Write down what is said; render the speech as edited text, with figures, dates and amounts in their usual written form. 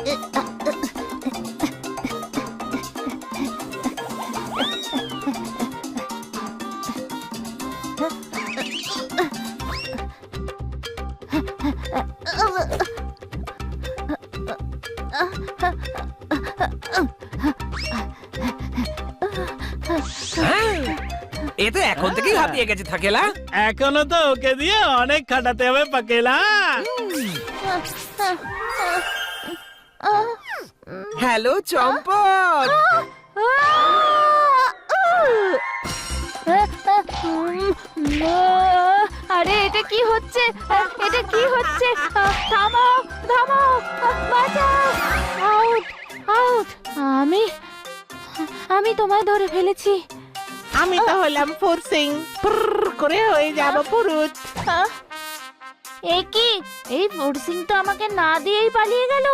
এ তো এখন থেকেই হাতিয়ে গেছে থাকেলা। এখনো তো ওকে দিয়ে অনেক খাটাতে হবে পাকেলা। হ্যালো চম্পট। আরে এটা কি হচ্ছে? এটা কি হচ্ছে? থামাও থামাও, বাঁচাও! Out out! আমি তোমায় ধরে ফেলেছি। আমি তো হলাম ফোর্সিং করে হয়ে যাব পুরুষ। এ কি? এই ফোর্সিং তো আমাকে না দিয়েই পালিয়ে গেল।